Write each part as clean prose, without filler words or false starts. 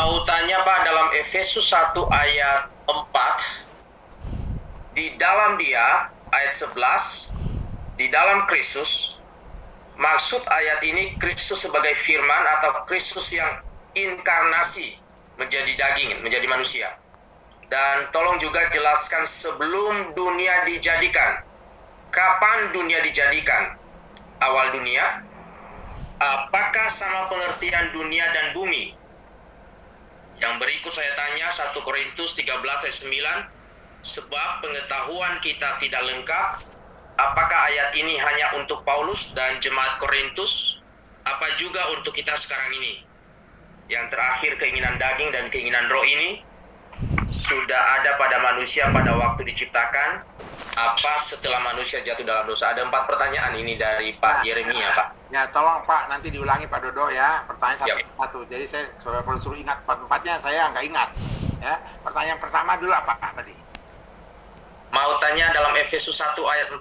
Mau tanya Pak, dalam Efesus 1 ayat 4, di dalam dia, ayat 11, di dalam Kristus, maksud ayat ini Kristus sebagai firman atau Kristus yang inkarnasi menjadi daging, menjadi manusia. Dan tolong juga jelaskan sebelum dunia dijadikan. Kapan dunia dijadikan? Awal dunia? Apakah sama pengertian dunia dan bumi? Yang berikut saya tanya 1 Korintus 13 ayat 9. Sebab pengetahuan kita tidak lengkap. Apakah ayat ini hanya untuk Paulus dan jemaat Korintus? Apa juga untuk kita sekarang ini? Yang terakhir, keinginan daging dan keinginan roh ini sudah ada pada manusia pada waktu diciptakan. Apa setelah manusia jatuh dalam dosa? Ada 4 pertanyaan ini dari Pak Yeremia, Pak. Ya, tolong Pak, nanti diulangi Pak Dodo ya, pertanyaan satu-satu. Jadi saya kalau suruh ingat 4-4-nya, saya nggak ingat. Ya, pertanyaan pertama dulu apa tadi? Mau tanya dalam Efesus 1 ayat 4,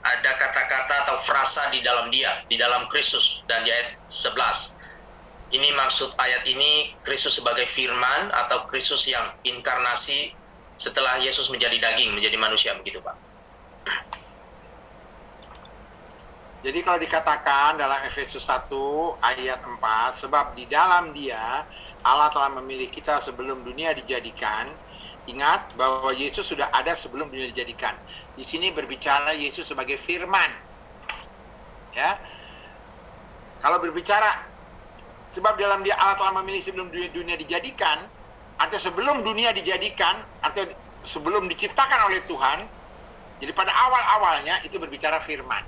ada kata-kata atau frasa di dalam dia, di dalam Kristus, dan di ayat 11. Ini maksud ayat ini Kristus sebagai firman atau Kristus yang inkarnasi setelah Yesus menjadi daging, menjadi manusia, begitu Pak. Jadi kalau dikatakan dalam Efesus 1 ayat 4, sebab di dalam dia Allah telah memilih kita sebelum dunia dijadikan. Ingat bahwa Yesus sudah ada sebelum dunia dijadikan. Di sini berbicara Yesus sebagai firman. Ya. Kalau berbicara sebab dalam dia Allah telah memilih sebelum dunia dijadikan, atau sebelum dunia dijadikan, atau sebelum diciptakan oleh Tuhan, jadi pada awal-awalnya itu berbicara firman.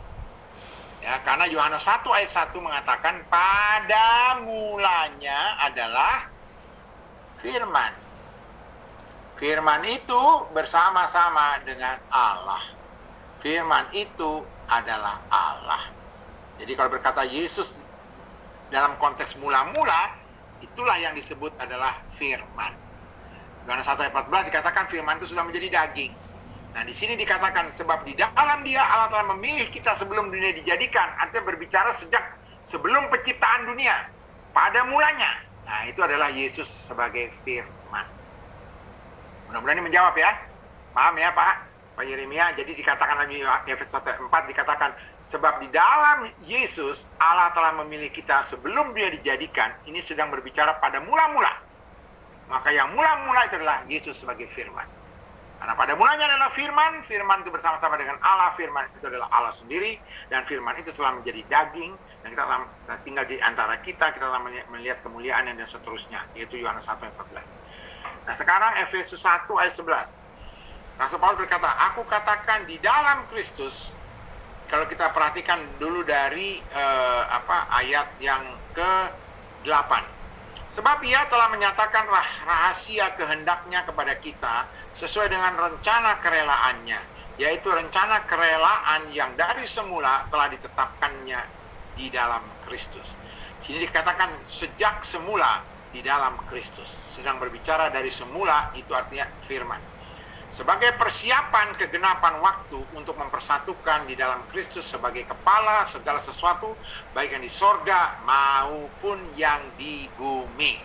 Ya, karena Yohanes 1 ayat 1 mengatakan pada mulanya adalah firman. Firman itu bersama-sama dengan Allah. Firman itu adalah Allah. Jadi kalau berkata Yesus dalam konteks mula-mula, itulah yang disebut adalah firman. Yohanes 1 ayat 14 dikatakan firman itu sudah menjadi daging. Nah, di sini dikatakan sebab di dalam dia Allah telah memilih kita sebelum dunia dijadikan. Artinya berbicara sejak sebelum penciptaan dunia. Pada mulanya. Nah, itu adalah Yesus sebagai firman. Mudah-mudahan ini menjawab ya. Paham ya Pak Yeremia? Jadi dikatakan lagi Efesus 1 ayat 4 dikatakan sebab di dalam Yesus Allah telah memilih kita sebelum dunia dijadikan. Ini sedang berbicara pada mula-mula. Maka yang mula-mula itu adalah Yesus sebagai firman. Karena pada mulanya adalah firman, firman itu bersama-sama dengan Allah, firman itu adalah Allah sendiri, dan firman itu telah menjadi daging, dan kita tinggal di antara kita telah melihat kemuliaan dan seterusnya, yaitu Yohanes 1 ayat 14. Nah sekarang Efesus 1 ayat 11. Rasul Paulus berkata, aku katakan di dalam Kristus, kalau kita perhatikan dulu dari ayat yang ke-8. Sebab ia telah menyatakan rahasia kehendaknya kepada kita sesuai dengan rencana kerelaannya, yaitu rencana kerelaan yang dari semula telah ditetapkannya di dalam Kristus. Sini dikatakan sejak semula di dalam Kristus. Sedang berbicara dari semula, itu artinya firman. Sebagai persiapan kegenapan waktu untuk mempersatukan di dalam Kristus sebagai kepala segala sesuatu, baik yang di sorga maupun yang di bumi.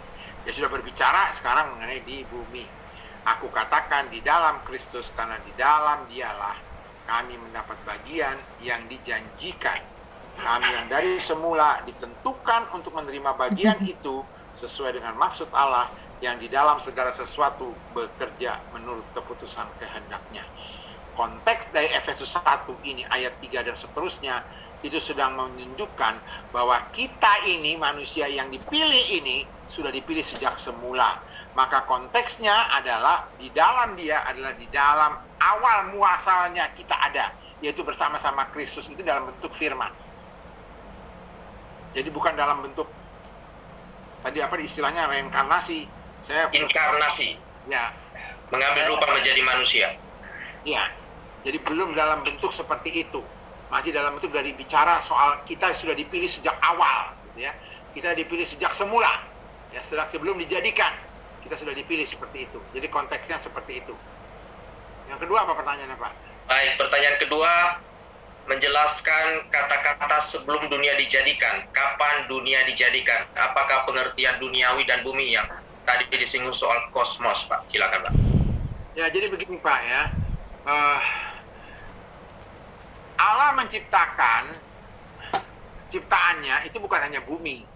Dia sudah berbicara sekarang mengenai di bumi. Aku katakan di dalam Kristus karena di dalam dialah kami mendapat bagian yang dijanjikan. Kami yang dari semula ditentukan untuk menerima bagian itu sesuai dengan maksud Allah yang di dalam segala sesuatu bekerja menurut keputusan kehendaknya. Konteks dari Efesus 1 ini ayat 3 dan seterusnya itu sedang menunjukkan bahwa kita ini manusia yang dipilih ini sudah dipilih sejak semula. Maka konteksnya adalah di dalam dia adalah di dalam awal muasalnya kita ada, yaitu bersama-sama Kristus itu dalam bentuk firman. Jadi bukan dalam bentuk tadi istilahnya reinkarnasi. Inkarnasi. Ya. Mengambil rupa menjadi manusia. Ya. Jadi belum dalam bentuk seperti itu. Masih dalam bentuk dari bicara soal kita sudah dipilih sejak awal, gitu ya. Kita dipilih sejak semula. Ya, sebelum dijadikan kita sudah dipilih seperti itu. Jadi konteksnya seperti itu. Yang kedua apa pertanyaannya, Pak? Baik, pertanyaan kedua, menjelaskan kata-kata sebelum dunia dijadikan. Kapan dunia dijadikan? Apakah pengertian duniawi dan bumi yang tadi disinggung soal kosmos, Pak? Silakan, Pak. Ya, jadi begini, Pak, ya. Allah menciptakan ciptaannya itu bukan hanya bumi.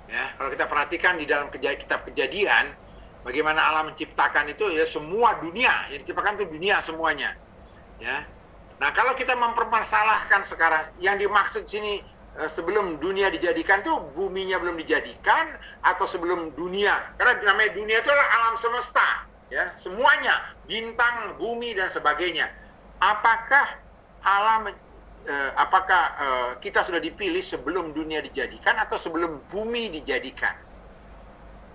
Ya, kalau kita perhatikan di dalam kitab Kejadian, bagaimana Allah menciptakan itu, ya semua dunia yang diciptakan itu dunia semuanya. Ya. Nah, kalau kita mempermasalahkan sekarang yang dimaksud sini sebelum dunia dijadikan tuh buminya belum dijadikan atau sebelum dunia. Karena namanya dunia itu adalah alam semesta, ya, semuanya, bintang, bumi dan sebagainya. Apakah kita sudah dipilih sebelum dunia dijadikan atau sebelum bumi dijadikan?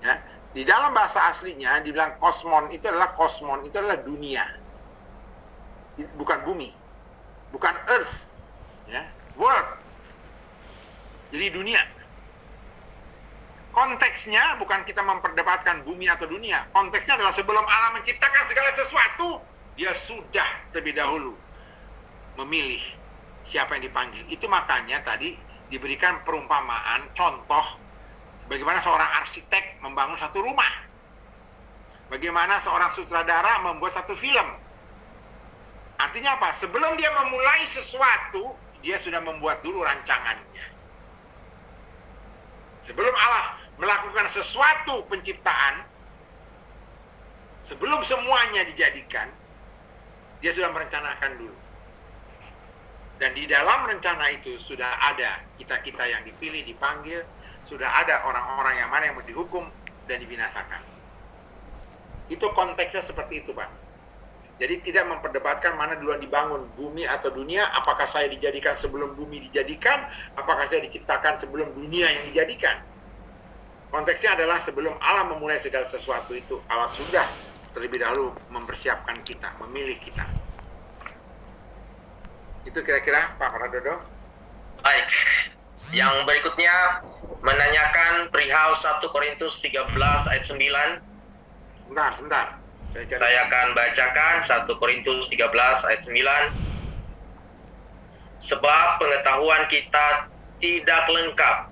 Ya, di dalam bahasa aslinya dibilang kosmon itu adalah dunia. Bukan bumi. Bukan earth, ya, world. Jadi dunia. Konteksnya bukan kita memperdebatkan bumi atau dunia. Konteksnya adalah sebelum Allah menciptakan segala sesuatu, dia sudah terlebih dahulu memilih siapa yang dipanggil. Itu makanya tadi diberikan perumpamaan, contoh bagaimana seorang arsitek membangun satu rumah. Bagaimana seorang sutradara membuat satu film. Artinya apa? Sebelum dia memulai sesuatu, dia sudah membuat dulu rancangannya. Sebelum Allah melakukan sesuatu penciptaan, sebelum semuanya dijadikan, dia sudah merencanakan dulu. Dan di dalam rencana itu sudah ada kita-kita yang dipilih, dipanggil, sudah ada orang-orang yang mana yang dihukum dan dibinasakan. Itu konteksnya seperti itu, Pak. Jadi tidak memperdebatkan mana duluan dibangun, bumi atau dunia, apakah saya dijadikan sebelum bumi dijadikan, apakah saya diciptakan sebelum dunia yang dijadikan. Konteksnya adalah sebelum Allah memulai segala sesuatu itu, Allah sudah terlebih dahulu mempersiapkan kita, memilih kita. Itu kira-kira Pak Pradodo. Baik. Yang berikutnya menanyakan perihal 1 Korintus 13 ayat 9. Sebentar. Saya akan bacakan 1 Korintus 13 ayat 9. Sebab pengetahuan kita tidak lengkap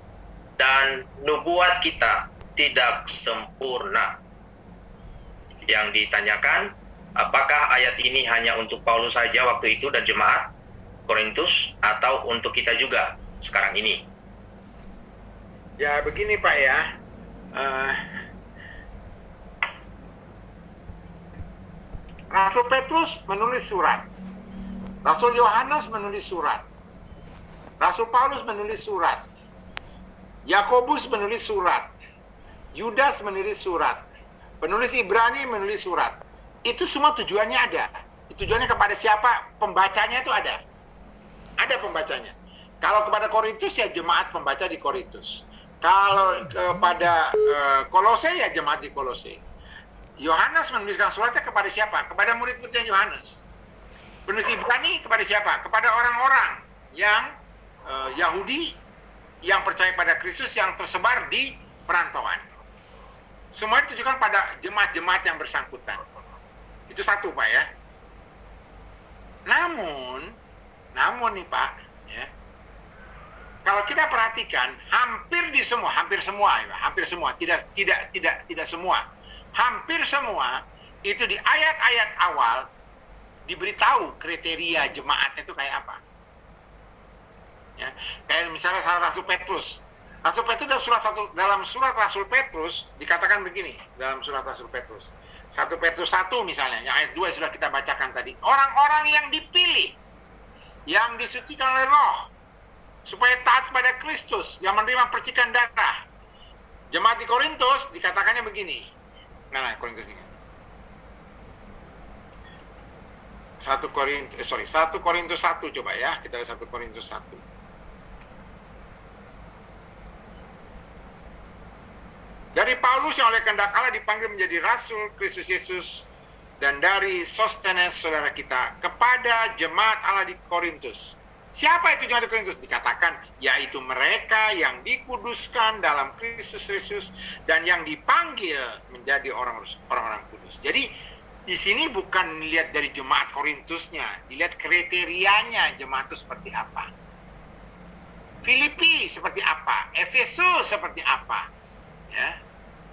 dan nubuat kita tidak sempurna. Yang ditanyakan, apakah ayat ini hanya untuk Paulus saja waktu itu dan jemaat Korintus atau untuk kita juga sekarang ini? Ya begini, Pak, ya. Rasul Petrus menulis surat. Rasul Yohanes menulis surat. Rasul Paulus menulis surat. Yakobus menulis surat. Yudas menulis surat. Penulis Ibrani menulis surat. Itu semua tujuannya ada. Tujuannya kepada siapa? Pembacanya itu ada. Ada pembacanya. Kalau kepada Korintus ya jemaat pembaca di Korintus. Kalau kepada Kolose ya jemaat di Kolose. Yohanes menuliskan suratnya kepada siapa? Kepada murid-muridnya Yohanes. Penulis Ibrani kepada siapa? Kepada orang-orang yang Yahudi yang percaya pada Kristus yang tersebar di perantauan. Semua ditujukan pada jemaat-jemaat yang bersangkutan. Itu satu, Pak, ya. Namun nih, Pak, ya. Kalau kita perhatikan hampir semua, tidak semua. Hampir semua itu di ayat-ayat awal diberitahu kriteria jemaatnya itu kayak apa. Ya, kayak misalnya Rasul Petrus. Dalam surat Rasul Petrus dikatakan begini, dalam surat Rasul Petrus. 1 Petrus 1 misalnya, yang ayat 2 sudah kita bacakan tadi. Orang-orang yang dipilih, yang disucikan oleh Roh, supaya taat kepada Kristus, yang menerima percikan darah. Jemaat di Korintus dikatakannya begini. Korintus ini. 1 Korintus 1 coba ya, kita lihat 1 Korintus 1. Dari Paulus yang oleh kehendak Allah dipanggil menjadi rasul Kristus Yesus dan dari Sostenes saudara kita kepada jemaat Allah di Korintus. Siapa itu jemaat di Korintus? Dikatakan yaitu mereka yang dikuduskan dalam Kristus Yesus dan yang dipanggil menjadi orang-orang kudus. Jadi Di sini bukan lihat dari jemaat Korintusnya, dilihat kriterianya jemaat itu seperti apa. Filipi seperti apa, Efesus seperti apa, ya.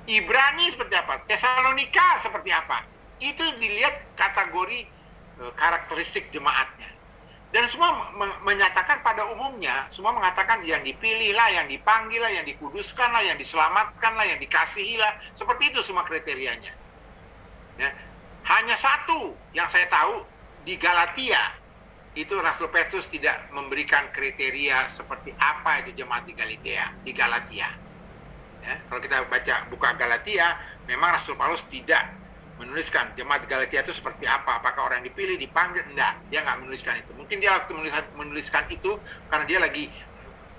Ibrani seperti apa, Tesalonika seperti apa. Itu dilihat kategori karakteristik jemaatnya. Dan semua menyatakan pada umumnya, semua mengatakan yang dipilih lah, yang dipanggil lah, yang dikuduskan lah, yang diselamatkan lah, yang dikasihi lah. Seperti itu semua kriterianya. Ya. Hanya satu yang saya tahu di Galatia, itu Rasul Petrus tidak memberikan kriteria seperti apa itu jemaat di Galatia. Ya, kalau kita baca buka Galatia, memang Rasul Paulus tidak menuliskan jemaat Galatia itu seperti apa, apakah orang dipilih, dipanggil, enggak, dia nggak menuliskan itu. Mungkin dia waktu menuliskan itu karena dia lagi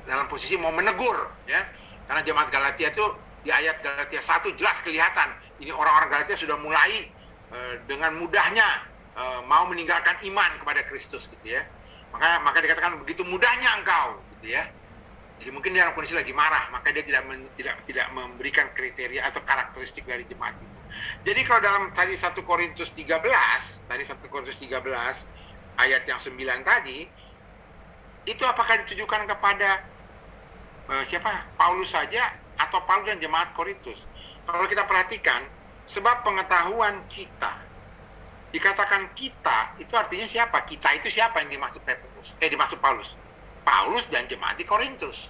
dalam posisi mau menegur, ya, karena jemaat Galatia itu di ayat Galatia 1 jelas kelihatan, ini orang-orang Galatia sudah mulai dengan mudahnya mau meninggalkan iman kepada Kristus, gitu ya. Maka dikatakan begitu mudahnya engkau, gitu ya. Jadi mungkin dia dalam kondisi lagi marah, maka dia tidak memberikan kriteria atau karakteristik dari jemaat itu. Jadi kalau dalam tadi 1 Korintus 13 ayat yang 9 tadi, itu apakah ditujukan kepada siapa? Paulus saja atau Paulus dan jemaat Korintus? Kalau kita perhatikan, sebab pengetahuan kita, dikatakan kita, itu artinya siapa? Kita itu siapa yang dimaksud dimaksud Paulus? Paulus dan jemaat di Korintus.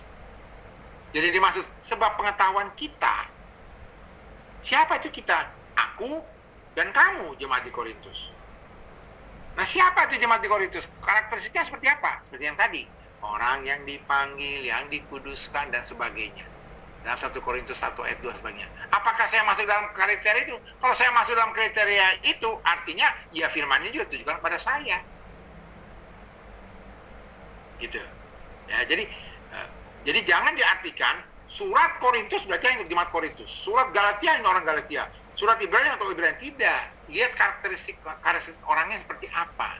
Jadi dimaksud sebab pengetahuan kita. Siapa itu kita? Aku dan kamu, jemaat di Korintus. Nah, siapa itu jemaat di Korintus? Karakteristiknya seperti apa? Seperti yang tadi. Orang yang dipanggil, yang dikuduskan, dan sebagainya. Dalam 1 Korintus 1 ayat 2 sebagainya. Apakah saya masuk dalam kriteria itu? Kalau saya masuk dalam kriteria itu, artinya ya firman ini juga ditujukan kepada saya. Gitu. Ya, jadi jangan diartikan surat Korintus berarti untuk jemaat Korintus. Surat Galatia untuk orang Galatia. Surat Ibrani untuk Ibrani. Tidak. Lihat karakteristik orangnya seperti apa.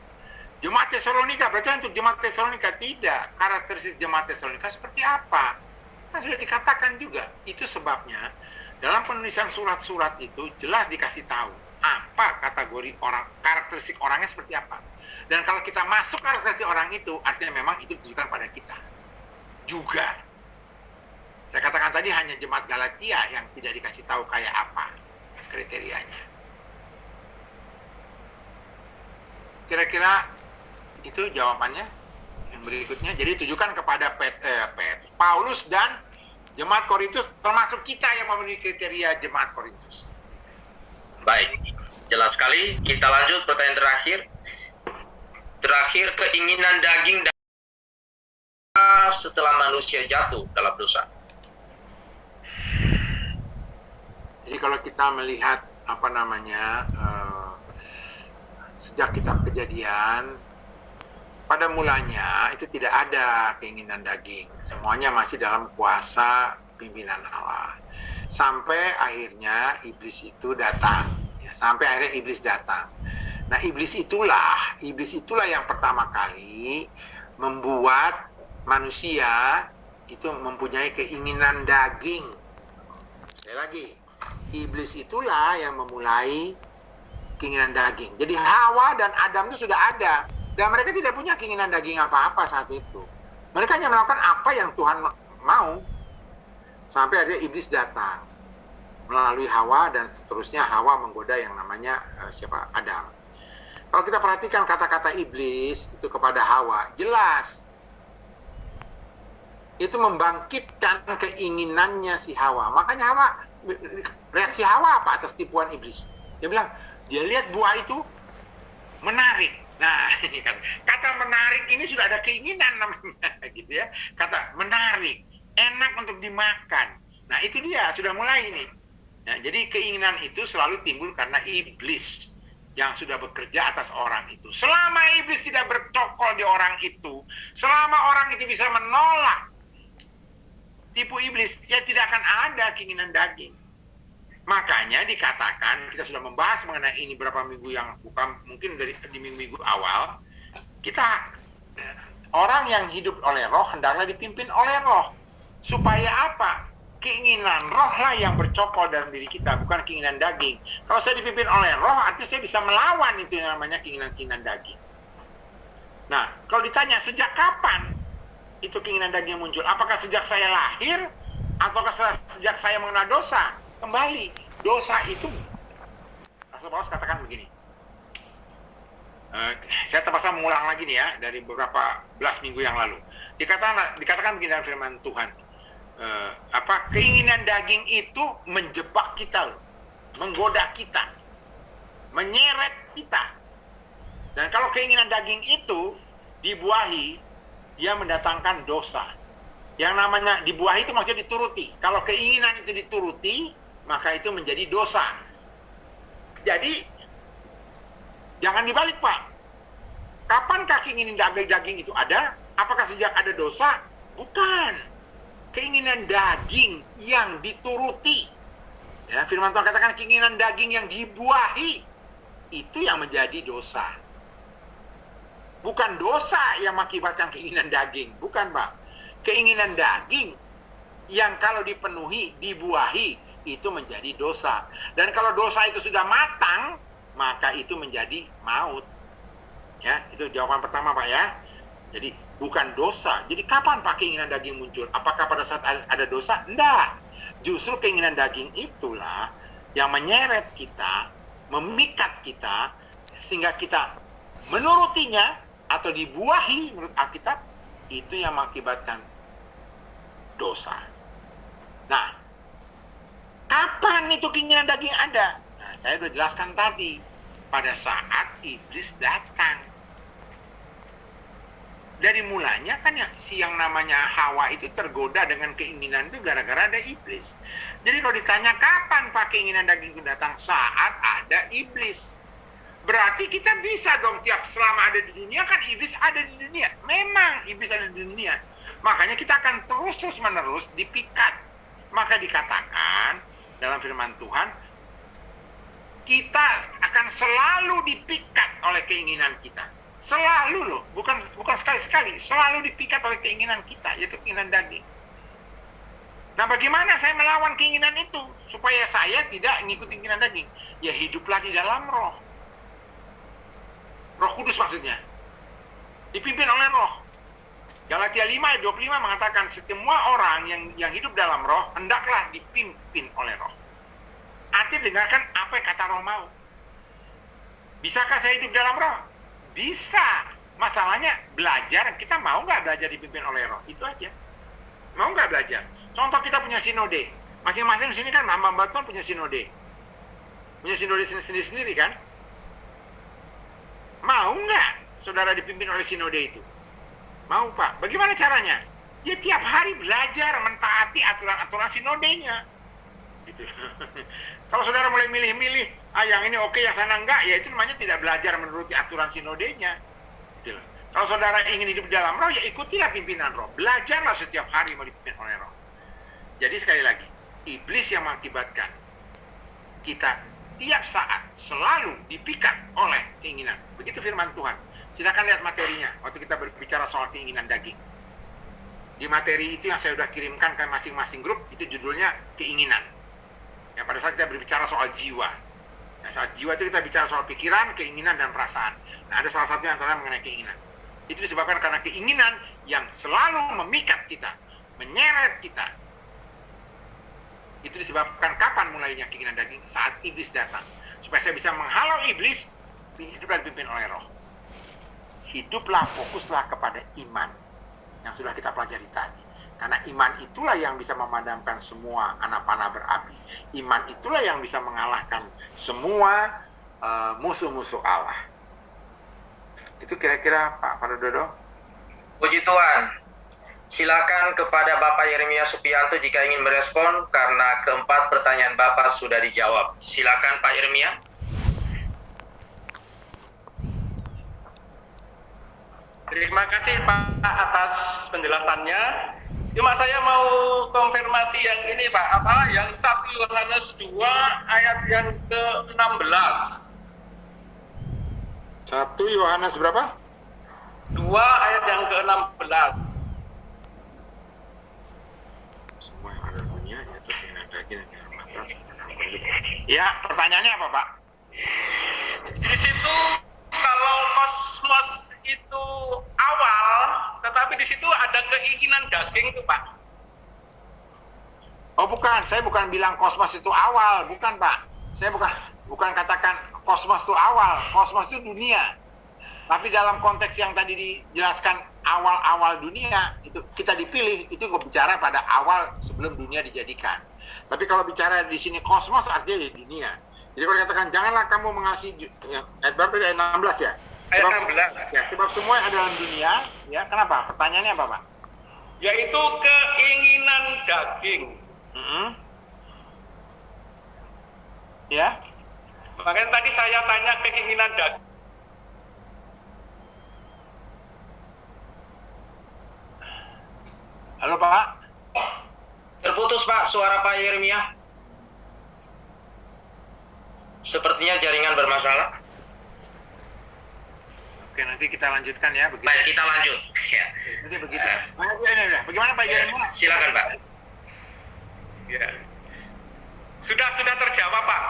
Jemaat Tesalonika berarti untuk jemaat Tesalonika. Tidak. Karakteristik jemaat Tesalonika seperti apa? Kan sudah dikatakan juga. Itu sebabnya dalam penulisan surat-surat itu jelas dikasih tahu apa kategori orang, karakteristik orangnya seperti apa. Dan kalau kita masuk karakteristik orang itu, artinya memang itu ditujukan pada kita juga. Saya katakan tadi hanya jemaat Galatia yang tidak dikasih tahu kayak apa kriterianya. Kira-kira itu jawabannya. Yang berikutnya, jadi tujukan kepada Paulus dan jemaat Korintus, termasuk kita yang memenuhi kriteria jemaat Korintus. Baik, jelas sekali. Kita lanjut pertanyaan terakhir. Terakhir, keinginan daging dan setelah manusia jatuh dalam dosa. Jadi kalau kita melihat sejak kitab Kejadian, pada mulanya itu tidak ada keinginan daging. Semuanya masih dalam kuasa pimpinan Allah. Sampai akhirnya iblis itu datang. Ya, sampai akhirnya iblis datang. Nah, iblis itulah yang pertama kali membuat manusia itu mempunyai keinginan daging. Sekali lagi, iblis itulah yang memulai keinginan daging. Jadi Hawa dan Adam itu sudah ada. Dan mereka tidak punya keinginan daging apa-apa saat itu. Mereka hanya melakukan apa yang Tuhan mau. Sampai akhirnya iblis datang. Melalui Hawa dan seterusnya Hawa menggoda yang namanya Adam. Kalau kita perhatikan kata-kata iblis itu kepada Hawa, jelas. Itu membangkitkan keinginannya si Hawa. Makanya reaksi Hawa apa atas tipuan iblis? Dia bilang, dia lihat buah itu menarik. Nah, ini kan kata menarik ini sudah ada keinginan namanya, gitu ya. Kata menarik, enak untuk dimakan. Nah, itu dia sudah mulai ini. Nah, jadi keinginan itu selalu timbul karena iblis yang sudah bekerja atas orang itu. Selama iblis tidak bercokol di orang itu, selama orang itu bisa menolak tipu iblis, ya tidak akan ada keinginan daging. Makanya dikatakan, kita sudah membahas mengenai ini beberapa minggu yang bukan, mungkin di minggu-minggu awal, orang yang hidup oleh roh hendaklah dipimpin oleh roh. Supaya apa? keinginan roh lah yang bercokol dalam diri kita, bukan keinginan daging. Kalau saya dipimpin oleh roh, artinya saya bisa melawan itu yang namanya keinginan-keinginan daging. Nah, kalau ditanya sejak kapan itu keinginan daging muncul? Apakah sejak saya lahir? Ataukah sejak saya mengenal dosa? Kembali, dosa itu, Rasul Paulus katakan begini. Saya terpaksa mengulang lagi nih ya, dari beberapa belas minggu yang lalu. Dikatakan begini dalam firman Tuhan. Keinginan daging itu menjebak kita, menggoda kita, menyeret kita. Dan kalau keinginan daging itu dibuahi, dia mendatangkan dosa. Yang namanya dibuahi itu maksudnya dituruti. Kalau keinginan itu dituruti, maka itu menjadi dosa. Jadi jangan dibalik, Pak. Kapankah keinginan daging itu ada? Apakah sejak ada dosa? Bukan. Keinginan daging yang dituruti. Ya, firman Tuhan katakan keinginan daging yang dibuahi, itu yang menjadi dosa. Bukan dosa yang mengakibatkan keinginan daging. Bukan, Pak. Keinginan daging yang kalau dipenuhi, dibuahi, itu menjadi dosa. Dan kalau dosa itu sudah matang, maka itu menjadi maut. Ya, itu jawaban pertama, Pak ya. Jadi bukan dosa. Jadi kapan Pak keinginan daging muncul? Apakah pada saat ada dosa? Enggak. Justru keinginan daging itulah yang menyeret kita, memikat kita, sehingga kita menurutinya atau dibuahi menurut Alkitab, itu yang mengakibatkan dosa. Nah, kapan itu keinginan daging ada? Nah, saya sudah jelaskan tadi. Pada saat iblis datang. Dari mulanya kan yang namanya Hawa itu tergoda dengan keinginan itu gara-gara ada iblis. Jadi kalau ditanya kapan Pak keinginan daging itu datang? Saat ada iblis. Berarti kita bisa dong selama ada di dunia kan iblis ada di dunia. Memang iblis ada di dunia. Makanya kita akan terus menerus dipikat. Maka dikatakan dalam firman Tuhan, kita akan selalu dipikat oleh keinginan kita. Selalu loh, bukan sekali-sekali, selalu dipikat oleh keinginan kita, yaitu keinginan daging. Nah, bagaimana saya melawan keinginan itu supaya saya tidak mengikuti keinginan daging? Ya hiduplah di dalam roh. Roh Kudus maksudnya. Dipimpin oleh roh. Galatia 5 ayat 25 mengatakan semua orang yang hidup dalam roh hendaklah dipimpin oleh roh. Artinya dengarkan apa yang kata roh mau. Bisakah saya hidup dalam roh? Bisa. Masalahnya belajar, kita mau nggak belajar dipimpin oleh roh? Itu aja. Mau nggak belajar? Contoh kita punya sinode. Masing-masing di sini kan hamba Tuhan punya sinode. Punya sinode sendiri-sendiri kan? Mau nggak saudara dipimpin oleh sinode itu? Mau, Pak. Bagaimana caranya? Ya tiap hari belajar mentaati aturan-aturan sinodenya. Gitu. Kalau saudara mulai milih-milih, yang ini oke, yang sana enggak, ya itu namanya tidak belajar menuruti aturan sinodenya. Gitu. Kalau saudara ingin hidup dalam roh, ya ikutilah pimpinan roh. Belajarlah setiap hari mau dipimpin oleh roh. Jadi sekali lagi, iblis yang mengakibatkan kita tiap saat selalu dipikat oleh keinginan. Begitu firman Tuhan. Silakan lihat materinya waktu kita berbicara soal keinginan daging. Di materi itu yang saya sudah kirimkan ke masing-masing grup, itu judulnya keinginan. Ya, pada saat kita berbicara soal jiwa. Ya, saat jiwa itu kita bicara soal pikiran, keinginan, dan perasaan. Nah, ada salah satu yang adalah mengenai keinginan. Itu disebabkan karena keinginan yang selalu memikat kita, menyeret kita. Itu disebabkan kapan mulainya keinginan daging? Saat iblis datang. Supaya saya bisa menghalau iblis, hiduplah dipimpin oleh roh. Hiduplah, fokuslah kepada iman yang sudah kita pelajari tadi. Karena iman itulah yang bisa memadamkan semua anak panah berapi. Iman itulah yang bisa mengalahkan semua musuh-musuh Allah. Itu kira-kira Pak Dodo. Puji Tuhan. Silakan kepada Bapak Yeremia Supianto jika ingin merespon, karena keempat pertanyaan Bapak sudah dijawab. Silakan Pak Yeremia. Terima kasih Pak atas penjelasannya. Cuma saya mau konfirmasi yang ini Pak, yang 1 Yohanes 2 ayat yang ke-16. 1 Yohanes berapa? 2 ayat yang ke-16. Semua yang ada bunyinya. Ya, pertanyaannya apa, Pak? Di situ kalau kosmos itu awal, tetapi di situ ada keinginan daging tuh Pak. Oh bukan, saya bukan bilang kosmos itu awal, bukan Pak. Saya bukan katakan kosmos itu awal, kosmos itu dunia. Tapi dalam konteks yang tadi dijelaskan awal-awal dunia, itu kita dipilih, itu gue bicara pada awal sebelum dunia dijadikan. Tapi kalau bicara di sini kosmos artinya ya dunia. Jadi kalau dikatakan janganlah kamu mengasihi, ayat berapa tadi, ayat 16 ya? Ayat Sebab, 16. ya, sebab semua yang ada dalam dunia, ya kenapa? Pertanyaannya apa Pak? Yaitu keinginan daging. Ya? Makanya tadi saya tanya keinginan daging. Halo Pak? Terputus Pak, suara Pak Yeremia. Sepertinya jaringan bermasalah. Oke, nanti kita lanjutkan ya. Begitu. Baik, kita lanjut. Ya. Nanti begitu. Ini. Bagaimana Pak Yeremia? Silakan Pak. Ya. Sudah terjawab Pak.